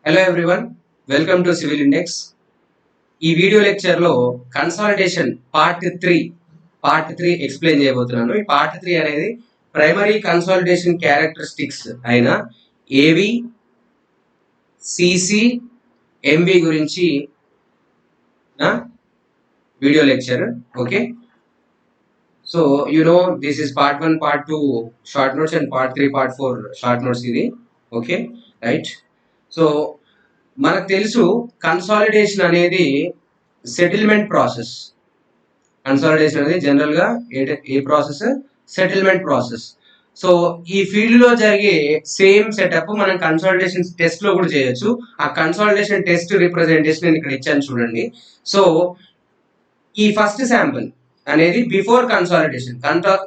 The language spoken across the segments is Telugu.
Hello everyone, welcome to Civil Index. ఈ వీడియో లెక్చర్ లో కన్సాలిడేషన్ పార్ట్ త్రీ ఎక్స్ప్లెయిన్ చేయబోతున్నాను. ఈ పార్ట్ 3 అనేది ప్రైమరీ కన్సాలిడేషన్ క్యారెక్టరిస్టిక్స్ అయిన ఏవి, సిసి, ఎంవి గురించి నా video lecture. Okay, so this is part 1, part 2 short notes and part 3, part 4 short notes ఇది. Okay right. సో మనకు తెలుసు కన్సాలిడేషన్ అనేది సెటిల్మెంట్ ప్రాసెస్. కన్సాలిడేషన్ అనేది జనరల్ గా ఏ ప్రాసెస్? Settlement process. సో ఈ ఫీల్డ్ లో జరిగే సేమ్ సెటప్ మనం కన్సాలిడేషన్ టెస్ట్ లో కూడా చేయొచ్చు. ఆ కన్సాలిడేషన్ టెస్ట్ రిప్రజెంటేషన్ నేను ఇక్కడ ఇచ్చాను చూడండి. సో ఈ ఫస్ట్ శాంపుల్ అనేది బిఫోర్ కన్సాలిడేషన్,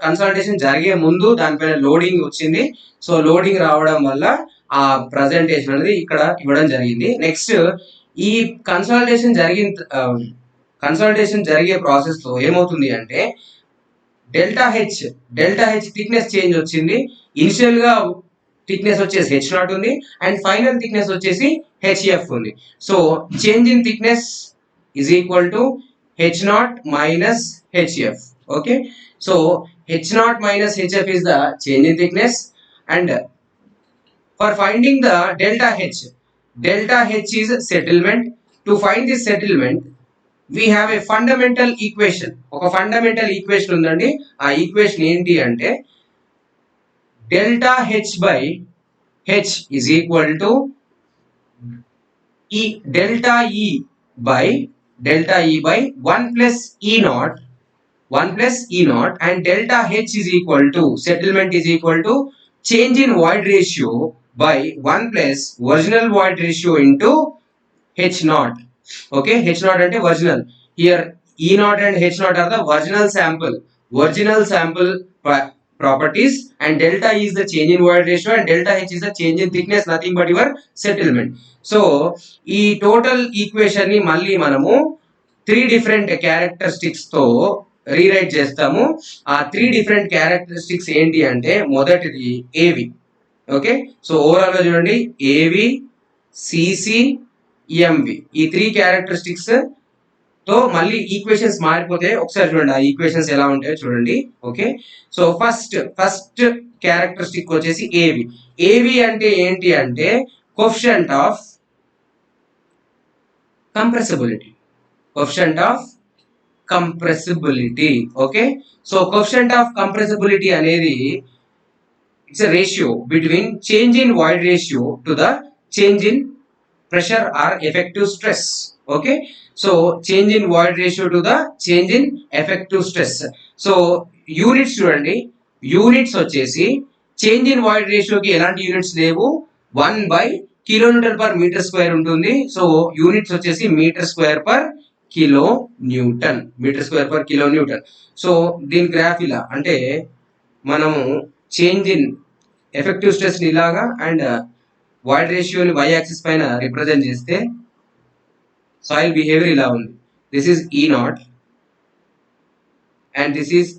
కన్సాలిడేషన్ జరిగే ముందు దానిపైన లోడింగ్ వచ్చింది. సో లోడింగ్ రావడం వల్ల ఆ ప్రజెంటేషన్ అనేది ఇక్కడ ఇవ్వడం జరిగింది. నెక్స్ట్ ఈ కన్సాలిడేషన్ జరిగే ప్రాసెస్ లో ఏమవుతుంది అంటే డెల్టా హెచ్ థిక్నెస్ చేంజ్ వచ్చింది. ఇనిషియల్ గా థిక్నెస్ వచ్చేసి H0 ఉంది అండ్ ఫైనల్ థిక్నెస్ వచ్చేసి HF ఉంది. So change in thickness is equal to H0 minus HF. Okay, so H0 minus HF is the change in thickness, and for finding the delta H is settlement. To find this settlement, we have a fundamental equation. ఒక fundamental equation ఉందండి. ఆ ఈక్వేషన్ ఏంటి అంటే delta H by H is equal to delta E by 1 plus E naught, and delta H is equal to settlement is equal to change in void ratio by 1 plus original void ratio into H0. Okay, H0 ante original. Here E0 and H0 are the original sample properties, and delta is the change in void ratio and delta H is the change in thickness, nothing but your settlement. So ఈ టోటల్ ఈక్వేషన్ ని మళ్ళీ మనము 3 డిఫరెంట్ క్యారెక్టరిస్టిక్స్ తో రీరైట్ చేస్తాము. ఆ 3 డిఫరెంట్ క్యారెక్టరిస్టిక్స్ ఏంటి అంటే మొదటిది ఏవి. ఓకే, సో ఓవరాల్ గా చూడండి ఏవి, సిసి, ఎంవి ఈ 3 క్యారెక్టరిస్టిక్స్ తో మళ్ళీ ఈక్వేషన్స్ మారిపోతే ఒకసారి చూడండి ఆ ఈక్వేషన్స్ ఎలా ఉంటాయో చూడండి. ఓకే, సో ఫస్ట్ క్యారెక్టరిస్టిక్ వచ్చేసి ఏవి అంటే ఏంటి అంటే coefficient of compressibility. Okay, so coefficient of compressibility అనేది it's a ratio between change in void ratio to the change in pressure or effective stress. Okay, so change in void ratio to the change in effective stress. So units చూడండి, యూనిట్స్ వచ్చేసి చేంజ్ ఇన్ వాయిడ్ రేషియోకి ఎలాంటి యూనిట్స్ లేవు, 1 by kilonewton per metre square ఉంటుంది. సో యూనిట్స్ వచ్చేసి metre square per kilo Newton. So దీని గ్రాఫ్ ఇలా అంటే మనము చేంజ్ ఇన్ ఎఫెక్టివ్ స్ట్రెస్ ని ఇలాగా అండ్ వాయిడ్ రేషియోని వై యాక్సిస్ పైన రిప్రజెంట్ చేస్తే సాయిల్ బిహేవియర్ ఇలా ఉంది. This is E0 and this is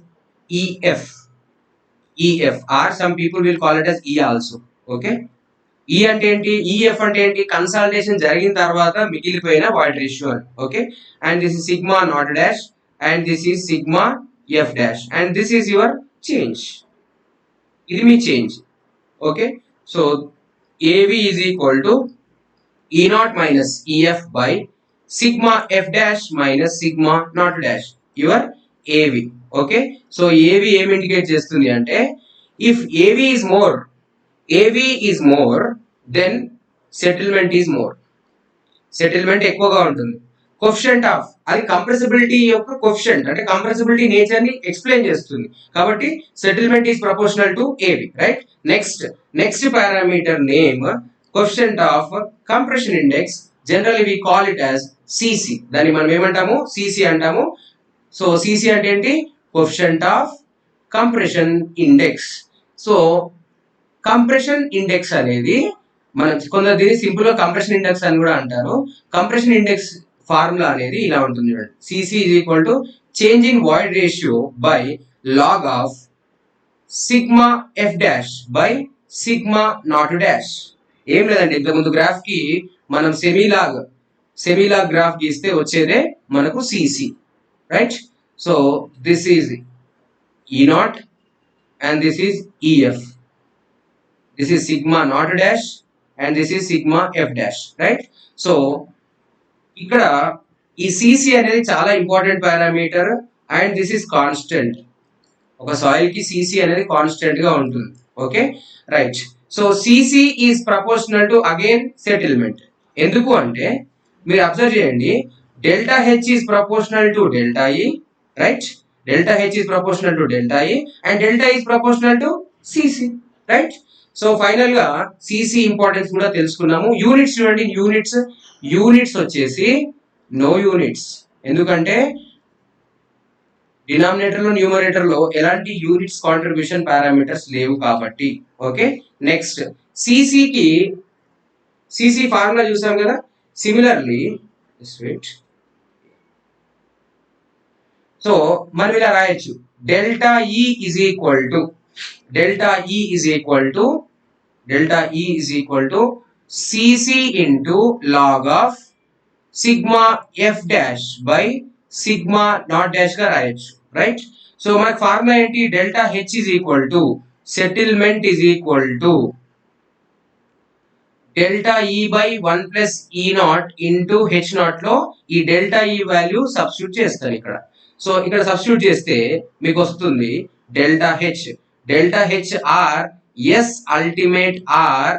EF or some people will call it as E also. Okay, ఈ అంటే ఏంటి, ఈఎఫ్ అంటే ఏంటి, కన్సాలిడేషన్ జరిగిన తర్వాత మిగిలిపోయిన వాయిడ్ రేషియో అని. Okay, and this is sigma naught dash and this is sigma F dash and this is your change. ఇది మీ చేంజ్. ఓకే, సో ఏవి is equal to E0 minus EF by sigma F dash minus sigma naught dash your ఏవి. ఓకే, సో ఏవి ఏమి ఇండికేట్ చేస్తుంది అంటే ఇఫ్ ఏవి is more than settlement is more. Settlement ఎక్కువగా ఉంటుంది. కోఎఫిషియంట్ ఆఫ్ అది కంప్రెసిబిలిటీ యొక్క కోఎఫిషియంట్ అంటే కంప్రెసిబిలిటీ నేచర్ ని ఎక్స్ప్లెయిన్ చేస్తుంది. కాబట్టి settlement is proportional to AV. Right, next parameter name coefficient of compression index. Generally we call it as CC. దాన్ని మనం ఏమంటాము, సిసి అంటాము. సో సిసి అంటే ఏంటి, coefficient of compression index. So compression index అనేది మన కొందరు దీన్ని సింపుల్ గా కంప్రెషన్ ఇండెక్స్ అని కూడా అంటారు. కంప్రెషన్ ఇండెక్స్ ఫార్ములా అనేది ఇలా ఉంటుంది చూడండి. CC is equal to change in void ratio by log of sigma F dash by sigma naught dash. ఏం లేదండి, ఇంతకుముందు గ్రాఫ్ కి మనం సెమీలాగ్ గ్రాఫ్ గీస్తే వచ్చేదే మనకు CC, right? So this is ఈ not and this is EF. This is sigma naught dash and this is sigma F dash, right? So ఇక్కడ ఈ సిసి అనేది చాలా important parameter and this is constant. ఒక సాయిల్ కి సిసి అనేది కాన్స్టెంట్ గా ఉంటుంది. Okay, right. So CC is proportional to again settlement. ఎందుకు అంటే మీరు అబ్జర్వ్ చేయండి, delta H is proportional to delta ఈ, right? Delta H is proportional to delta E and delta is proportional to CC, right? So final గా CC ఇంపార్టెన్స్ కూడా తెలుసుకున్నాము. యూనిట్స్ చూడండి, యూనిట్స్ వచ్చేసి నో యూనిట్స్, ఎందుకంటే డినామినేటర్ లో న్యూమరేటర్ లో ఎలాంటి యూనిట్స్ కాంట్రిబ్యూషన్ పారామీటర్స్ లేవు కాబట్టి. ఓకే, నెక్స్ట్ సిసి ఫార్ములా చూసాం కదా. సిమిలర్లీ సో మనం ఇలా రాయొచ్చు, delta E is equal to CC into log of sigma F dash by sigma naught dash గా రాయొచ్చు, రైట్? సో మనకు ఫార్ములా ఏంటి, delta H is equal to settlement is equal to delta E by 1 plus ఈ నాట్ ఇంటూ హెచ్ నాట్ లో ఈ డెల్టా ఈ వాల్యూ సబ్స్టిట్యూట్ చేస్తారు ఇక్కడ. సో ఇక్కడ సబ్స్టిట్యూట్ చేస్తే మీకు వస్తుంది delta H R S ultimate R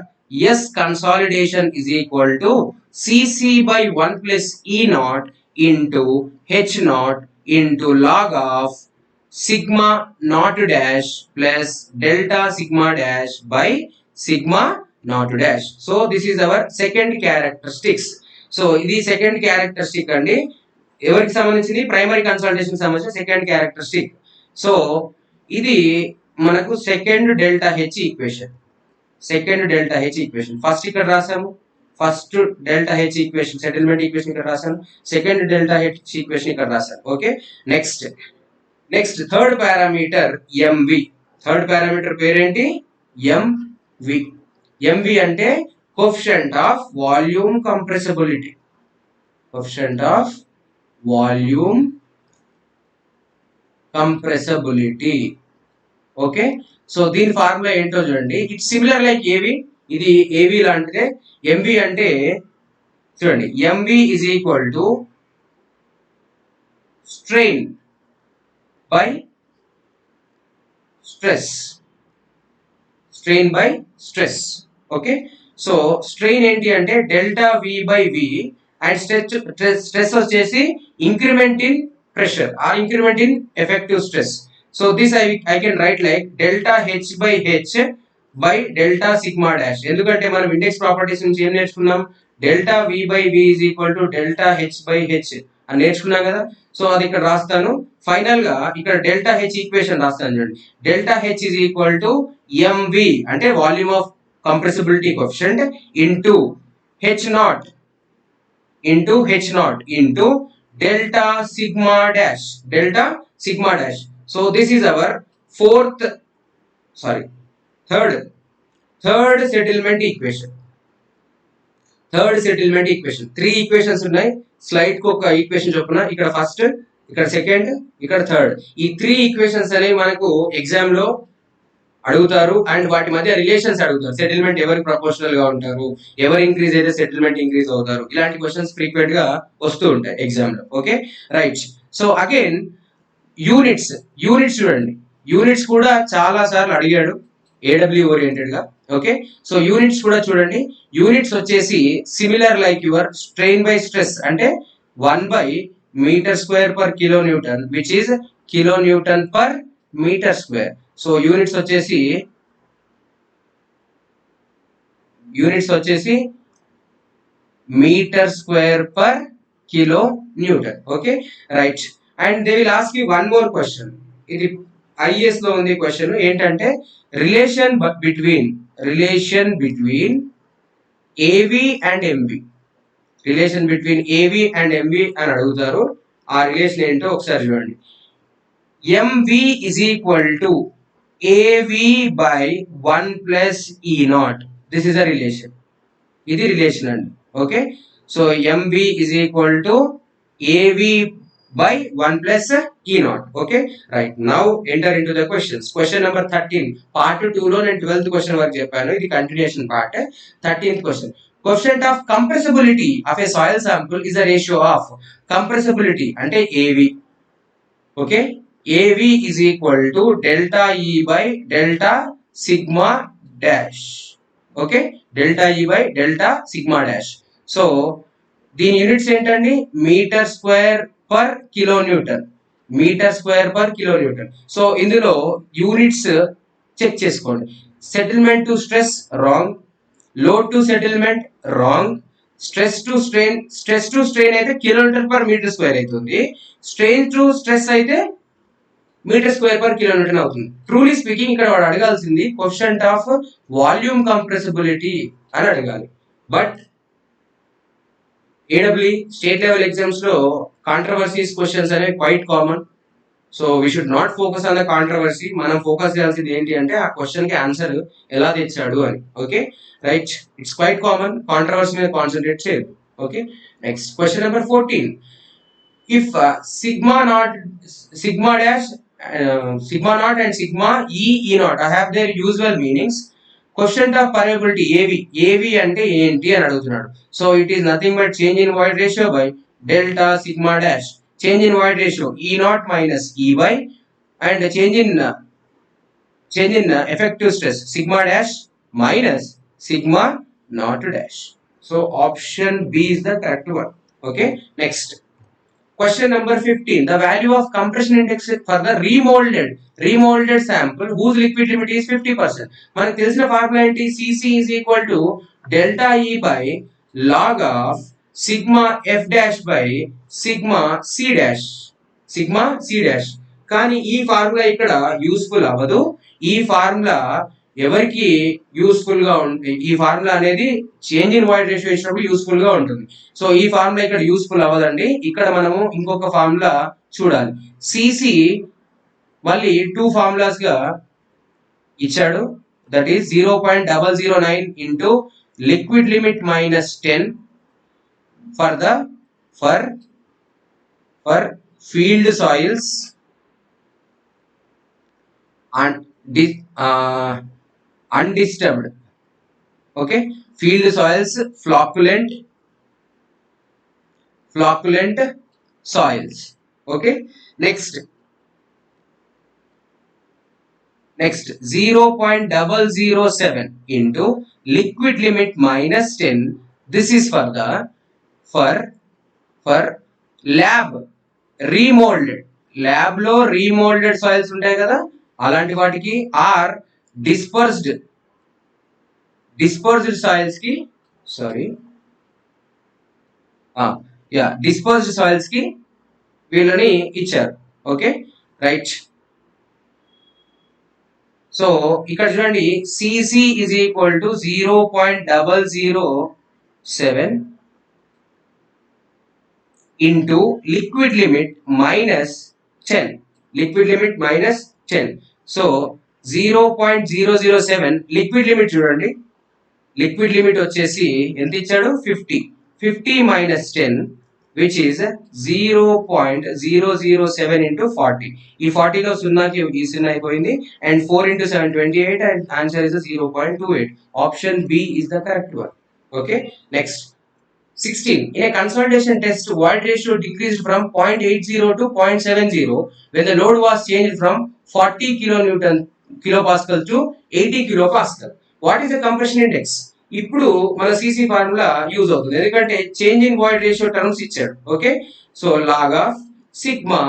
S consolidation is equal to CC by 1 plus ఈ naught into H naught into log of sigma naught dash plus delta sigma dash by sigma naught dash. So this is our second characteristics. So ఇది సెకండ్ క్యారెక్టరిస్టిక్ అండి. ఎవరికి సంబంధించింది, ప్రైమరీ కన్సల్టేషన్ సంబంధించిన సెకండ్ క్యారెక్టరిస్టిక్. సో ఇది మనకు second delta H equation. First ఇక్కడ రాసాము, first delta H equation settlement equation ఇక్కడ రాసాను, సెకండ్ డెల్టా హెచ్ ఈక్వేషన్ ఇక్కడ రాసాను. Okay, next third parameter MV. Third parameter పేరేంటి, ఎంవి అంటే coefficient of volume compressibility. Okay, so దీని ఫార్ములా ఏంటో చూడండి. ఇట్స్ సిమిలర్ లైక్ ఏవి, ఇది ఏవి లాంటిదే. ఎంవి అంటే చూడండి, MV is equal to strain by stress. Okay, so strain ఏంటి అంటే delta V by V and stress వచ్చేసి increment in pressure or increment in effective stress. So this I can write like delta H by H by delta sigma dash. ఎందుకంటే మనం ఇండెక్స్ ప్రాపర్టీస్ నుంచి ఏం నేర్చుకున్నాం, delta V by V is equal to delta H by H అని నేర్చుకున్నాం కదా. సో అది ఇక్కడ రాస్తాను. ఫైనల్ గా ఇక్కడ డెల్టా హెచ్ ఈక్వేషన్ రాస్తాను చూడండి, delta H is equal to MV అంటే volume of compressibility coefficient into H naught into delta sigma dash. So this is our third settlement equation. Three equations ఉన్నాయి. స్లైడ్ కు ఒక ఈక్వేషన్ చొప్పున, ఇక్కడ ఫస్ట్, ఇక్కడ సెకండ్, ఇక్కడ థర్డ్. ఈ 3 ఈక్వేషన్స్ అనేవి మనకు ఎగ్జామ్ లో అడుగుతారు అండ్ వాటి మధ్య రిలేషన్స్ అడుగుతారు. సెటిల్మెంట్ ఎవరికి ప్రపోర్షనల్ గా ఉంటారు, ఎవరు ఇంక్రీజ్ అయితే సెటిల్మెంట్ ఇంక్రీజ్ అవుతారు, ఇలాంటి క్వశ్చన్స్ ఫ్రీక్వెంట్ గా వస్తూ ఉంటాయి ఎగ్జామ్ లో. Okay, right. So again units చూడండి, యూనిట్స్ కూడా చాలా సార్లు అడిగాడు ఏడబ్ల్యూ ఓరియంటెడ్ గా. ఓకే, సో యూనిట్స్ కూడా చూడండి. యూనిట్స్ వచ్చేసి similar like your strain by stress అంటే 1 by metre square per kilo newton which is kilo newton per metre square. So units వచ్చేసి metre square per kilo newton. Okay, right. And they will ask you one more question. ఇది ఐఎస్ లో ఉంది క్వశ్చన్ ఏంటంటే relation between AV and MV. Relation between AV and MV అని అడుగుతారు. ఆ రిలేషన్ ఏంటో ఒకసారి చూడండి. MV is equal to AV by 1 plus E naught. This is a relation. ఇది రిలేషన్ అండి. Okay, so mv is equal to av by 1 plus e naught. Okay, right, now enter into the questions. Question number 13, part 2 లో నేను 12th question వరకు చెప్పాను, ఇది continuation part. 13th question, coefficient of compressibility of a soil sample is a ratio of compressibility అంటే av. Okay, av is equal to delta e by delta sigma dash. Okay, delta e by delta sigma dash. So దీని యూనిట్స్ ఏంటండి, metre square per kilo Newton, metre square per kilo Newton. So ఇందులో యూనిట్స్ చెక్ చేసుకోండి. Settlement to stress wrong, load to settlement wrong, stress to strain అయితే కిలోమీటర్ పర్ మీటర్ స్క్వేర్ అవుతుంది, స్ట్రెయిన్ టు స్ట్రెస్ అయితే మీటర్ స్క్వేర్ పర్ కిలోమీటర్ అవుతుంది. ట్రూలీ స్పీకింగ్ ఇక్కడ వాడు అడగాల్సింది కోఎఫిషియంట్ ఆఫ్ వాల్యూమ్ కంప్రెసిబిలిటీ అని అడగాలి. But AW state level exams లో కాంట్రవర్సీస్ క్వశ్చన్స్ అనేవి quite common. So we should not focus on the controversy, మనం ఫోకస్ చేయాల్సింది ఏంటి అంటే ఆ క్వశ్చన్ కి ఆన్సర్ ఎలా తెచ్చాడు అని. Okay, right, it's quite common, controversy మీద కాన్సన్ట్రేట్ చేయదు. Okay, next question number 14, if sigma naught and sigma e naught have their usual meanings, coefficient of permeability av అంటే ఏంటి అని అడుగుతున్నాడు. So it is nothing but change in void ratio by delta sigma dash. Change in void ratio ఈ నాట్ మైనస్ ఈ by, and change in effective stress sigma dash minus sigma naught dash. So option B is the correct one. Okay, next question number 15, the value of compression index for the remolded sample whose liquid limit is 50%. మనకు తెలిసిన ఫార్ములా ఏంటి, cc is equal to delta e by log of sigma f dash by sigma c dash. కానీ ఈ ఫార్ములా ఇక్కడ యూస్ఫుల్ అవ్వదు. ఈ ఫార్ములా ఎవరికి యూస్ఫుల్ గా ఉంటుంది, ఈ ఫార్ములా అనేది చేంజ్ ఇన్ వాయిడ్ రేషియో ఇచ్చినప్పుడు యూస్ఫుల్ గా ఉంటుంది. సో ఈ ఫార్ములా ఇక్కడ యూస్ఫుల్ అవ్వదండి. ఇక్కడ మనము ఇంకొక ఫార్ములా చూడాలి. సిసి మళ్ళీ 2 ఫార్ములాస్ గా ఇచ్చాడు, that is 0.009 into liquid limit minus 10 for field soils and undisturbed. Okay, field soils, flocculent soils. Okay, next 0.007 into liquid limit minus 10. This is for the for lab remolded, lab లో remolded soils ఉంటాయి కదా, అలాంటి వాటికి ఆర్ డిస్పర్స్డ్ సాయిల్స్ కి డిస్పర్స్డ్ సాయిల్స్ కి వీళ్ళని ఇచ్చారు. Okay, right. సో ఇక్కడ చూడండి, CC is equal to 0.007 into liquid limit minus 10. So 0.007 liquid limit చూడండి, లిక్విడ్ లిమిట్ వచ్చేసి ఎంత ఇచ్చాడు, 50 minus 10 which is 0.007 into 40. ఈ 40 లో సున్నాకి ఈ సున్నా అయిపోయింది, and 4 into 7 28, and answer is 0.28. Option B is the correct one. Okay, next 16, in a consolidation test void ratio decreased from 0.80 to 0.70 when the load was changed from 40 kilopascal to 80 kilopascal. What is the compression index? ఇప్పుడు మన సిసి ఫార్ములా యూజ్ అవుతుంది, ఎందుకంటే change in void ratio terms ఇచ్చాడు. Okay, so log of sigma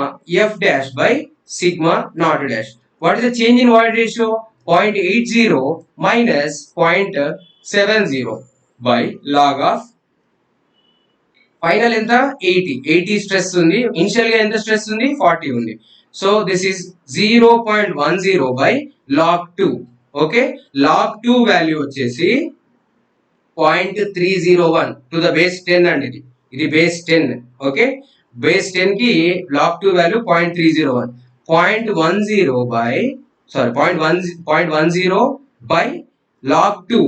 F dash by sigma naught dash. What is the change in void ratio, 0.80 minus 0.70 by log of final ఎంత 80 స్ట్రెస్ ఉంది, ఇనిషియల్ గా ఎంత స్ట్రెస్ ఉంది 40 ఉంది. So this is 0.10 by log 2. Okay, log 2 value వచ్చేసి 0.301 టు ద బేస్ 10 అండి, ఇది బేస్ 10. ఓకే, బేస్ 10 కి log 2 value 0.301, 0.10 by log 2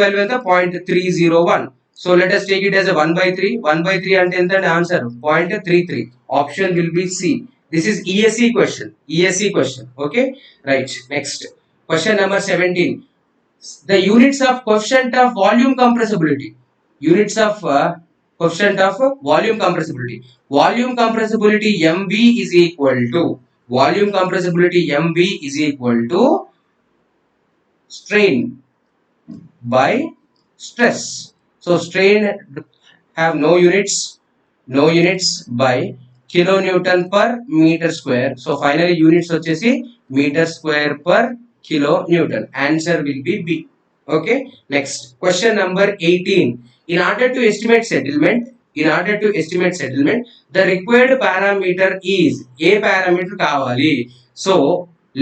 value ఎంత 0.301. So let us take it as a 1 by 3. 1 by 3 and the answer 0.33. Option will be C. This is ESE question. ESE question. Okay. Right. Next. Question number 17. The units of coefficient of volume compressibility. Units of coefficient of volume compressibility. Volume compressibility MV is equal to. Volume compressibility MV is equal to strain by stress. So strain have no units by kilonewton per meter square. So finally units వచ్చేసి meter square per kilonewton. Answer will be B. Okay. Next question number 18. In order to estimate settlement, the required parameter is a parameter కావాలి. So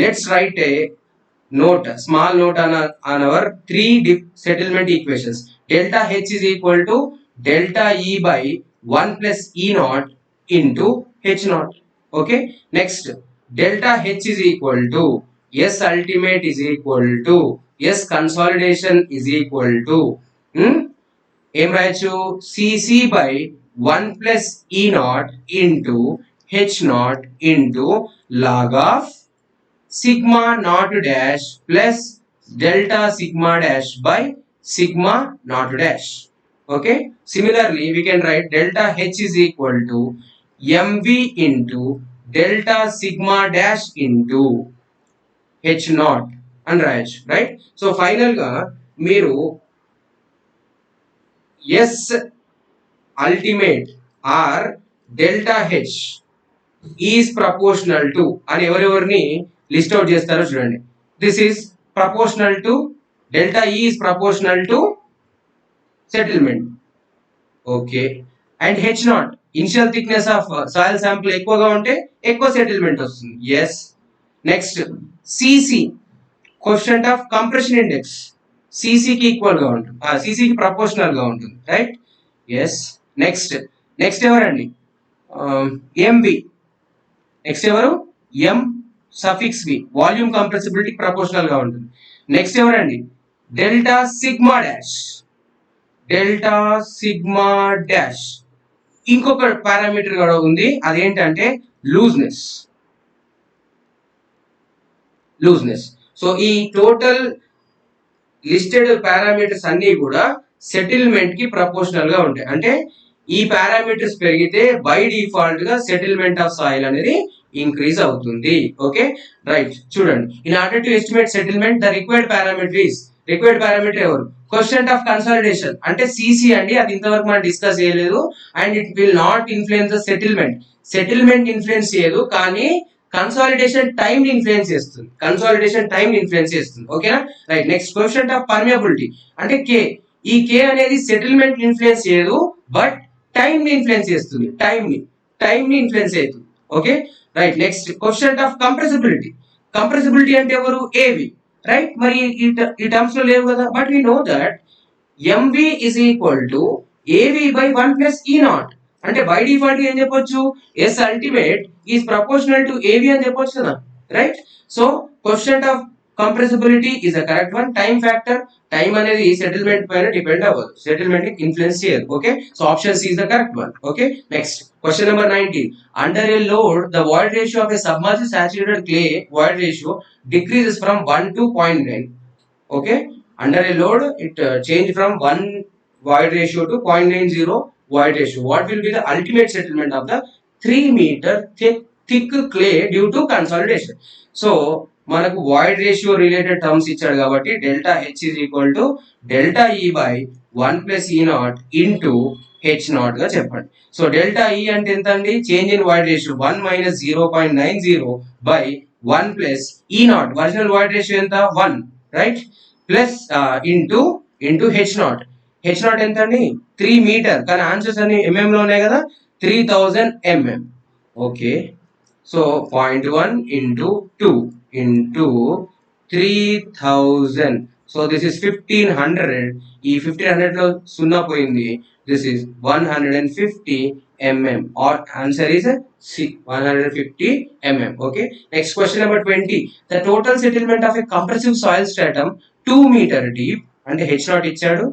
let's write a small note on our three settlement equations. Delta H is equal to delta E by 1 plus E naught into H naught. Okay. Next, delta H is equal to S ultimate is equal to S consolidation is equal to ఏం రాయొచ్చు CC by 1 plus E naught into H naught into log of sigma naught dash plus delta sigma dash by sigma naught dash. Okay. Similarly, we can write delta H is equal to MV into delta sigma dash into H naught and right. So final ga మీరు S ultimate or delta H is proportional to అని ఎవరెవరిని లిస్ట్ అవుట్ చేస్తారో చూడండి. This is proportional to delta e is proportional to settlement. Okay. And H naught initial thickness of soil sample ఎక్కువగా ఉంటే ఎక్కువ సెటిల్మెంట్ వస్తుంది. Yes. Next CC coefficient of compression index సిసికి ఈక్వల్ గా ఉంటుంది, సిసికి ప్రపోర్షనల్ గా ఉంటుంది. రైట్. ఎస్. నెక్స్ట్ ఎవరండి ఎంబి. నెక్స్ట్ ఎవరు M suffix V volume compressibility proportional గా ఉంటుంది. నెక్స్ట్ ఎవరండి డెల్టా సిగ్మా డాష్. ఇంకొక పారామీటర్ కూడా ఉంది, అదేంటంటే లూజ్నెస్. సో ఈ టోటల్ లిస్టెడ్ పారామీటర్స్ అన్ని కూడా సెటిల్మెంట్ కి ప్రపోర్షనల్ గా ఉంటాయి. అంటే ఈ పారామీటర్స్ పెరిగితే బై డిఫాల్ట్ గా సెటిల్మెంట్ ఆఫ్ సాయిల్ అనేది ఇంక్రీజ్ అవుతుంది. ఓకే. రైట్. చూడండి, in order to estimate settlement the required parameter ఎవరు కోఎఫిషియంట్ ఆఫ్ కన్సాలిడేషన్ అంటే సిసి అండి. అది ఇంతవరకు మనం డిస్కస్ చేయలేదు. And it will not influence the settlement influence చేయదు, కానీ కన్సాలిడేషన్ టైం ఇన్ఫ్లుయెన్స్ చేస్తుంది. ఓకేనా. Right. Next coefficient of permeability అంటే కే. ఈ కే అనేది సెటిల్మెంట్ ఇన్ఫ్లుయెన్స్ చేయదు, బట్ టైం ని ఇన్ఫ్లుయెన్స్ చేస్తుంది. టైం ని ఇన్ఫ్లుయెన్స్ అవుతుంది. Okay. Right. Next coefficient of compressibility అంటే ఎవరు ఏవి. రైట్. మరి ఈ టర్మ్స్ లో లేవు కదా, but we know that MV is equal to AV by 1 plus ఈ నాట్. అంటే బై డిఫాల్ట్ ఏం చెప్పొచ్చు, S ultimate is proportional to AV అని చెప్పొచ్చు కదా. Right. So coefficient of compressibility is the correct one. Time factor, time అనేది సెటిల్మెంట్ పైన డిపెండ్ అవ్వదు, సెటిల్మెంట్ ని ఇన్ఫ్లుయెన్స్ చేయదు. Okay. So option C is the correct one. Okay. Next question number 19. Under a load the void ratio of A submerged saturated clay void ratio decreases from 1 to 0.9. Okay. Under a load it change from 1 void ratio to 0.90 void ratio. What will be the ultimate settlement of the 3 meter thick clay due to consolidation? So మనకు వాయిడ్ రేషియో రిలేటెడ్ టర్మ్స్ ఇచ్చాడు కాబట్టి delta H is equal to delta E by 1 plus ఈ నాట్ ఇంటూ హెచ్ నాట్ గా చెప్పండి. సో డెల్టా ఈ అంటే ఎంత అండి, change in void ratio 1 minus 0.90 by 1 plus ఈ నాట్. ఒరిజినల్ వాయిడ్ రేషియో ఎంత 1, right. Plus into H not ఎంత అండి 3 మీటర్, కానీ ఆన్సర్స్ అన్ని ఎంఎం లో ఉన్నాయి కదా, 3000 mm. Okay. So 0.1 into 2 into 3000. So this is 1500. ఈ 1500 లో సున్నా పోయింది. This is 150 mm. Or answer is C, 150 mm. Okay. Next question number 20. The total settlement of a compressive soil stratum 2 meter deep అంటే H0 ఇచ్చాడు,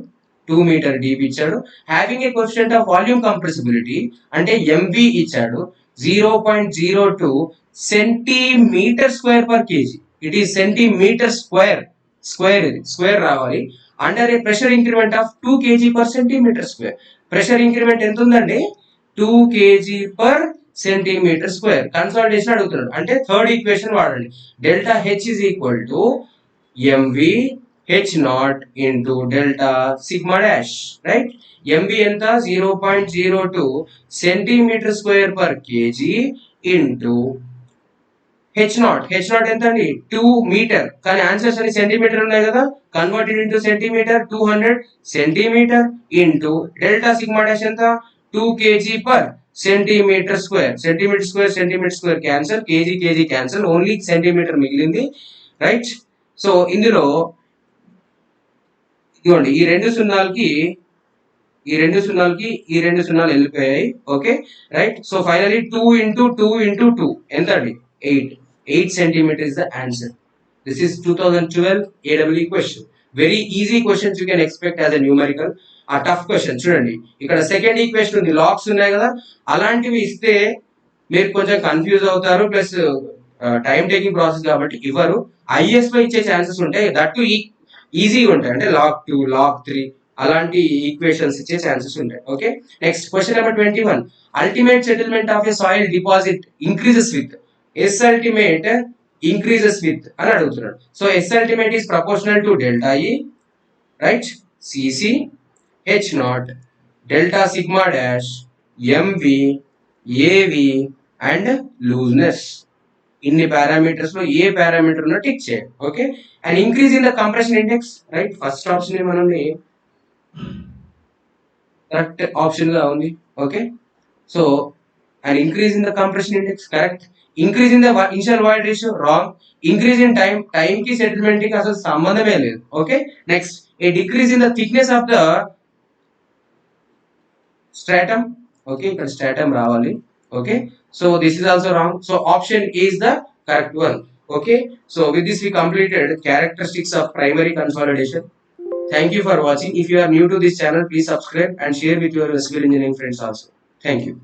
2 మీటర్ డీప్ ఇచ్చాడు. Having a coefficient of volume compressibility అంటే ఎంవి ఇచ్చాడు 0.02 centimetre square per kg. It is centimetre square రావాలి. Under a pressure increment of 2 kg per centimeter square. Pressure increment ఎంత ఉందండి? 2 kg per centimeter square. Consolidation అడుగుతున్నాడు అంటే థర్డ్ ఈక్వేషన్ వాడండి. Delta H is equal to m v H naught into delta sigma dash, right? M v ఎంత? 0.02 centimetre square per KG into H not ఎంత అండి? 2 మీటర్. కానీ ఆన్సర్స్ అన్ని సెంటీమీటర్ ఉన్నాయి కదా, converted into centimetre 200 centimetre into delta sigma dash ఎంత? 2 kg per centimetre square. Centimetre square cancel, KG cancel, only centimetre మిగిలింది, రైట్? సో ఇందులో ఇదిగోండి ఈ రెండు సున్నాలకి ఈ రెండు సున్నాలు వెళ్ళిపోయాయి. Okay, right? So finally 2 into 2 ఎంత అండి? 8 centimeter is the answer. This is 2012 AEE question. Very easy questions you can expect as a numerical. A tough question చూడండి, ఇక్కడ సెకండ్ ఈక్వేషన్ ఉంది, లాగ్స్ ఉన్నాయి కదా, అలాంటివి ఇస్తే మీరు కొంచెం కన్ఫ్యూజ్ అవుతారు, ప్లస్ టైం టేకింగ్ ప్రాసెస్ కాబట్టి ఇవ్వరు. ఐఎస్ లో ఇచ్చే ఛాన్సెస్ ఉంటాయి, దట్ ఈజీగా ఉంటాయి, అంటే log 2 log 3 అలాంటి ఈక్వేషన్స్ ఇచ్చే ఛాన్సెస్ ఉంటాయి. Okay, next question number 21. Ultimate settlement of A soil deposit increases with S ultimate increases with అని అడుగుతున్నాడు. So S ultimate is proportional to delta E, right? Cc H naught delta sigma dash MV AV and looseness. ఇన్ని పారామీటర్స్ లో ఏ పారామీటర్ ఉన్నా టిక్ చేయండి. Okay, and increase in the compression index, right? First option మనం కరెక్ట్ ఆప్షన్ గా ఉంది. Okay, so and increase in the compression index correct. Increase in the initial void ratio wrong. Increase in time కి సెటిల్మెంట్ కి అసలు సంబంధమే లేదు. Okay, next A decrease in the thickness of the stratum. Okay, ఇక్కడ స్ట్రాటమ్ రావాలి. Okay, so this is also wrong. So option is the correct one. Okay, so with this we completed characteristics of primary consolidation. Thank you for watching. If you are new to this channel, please subscribe and share with your civil engineering friends also. Thank you.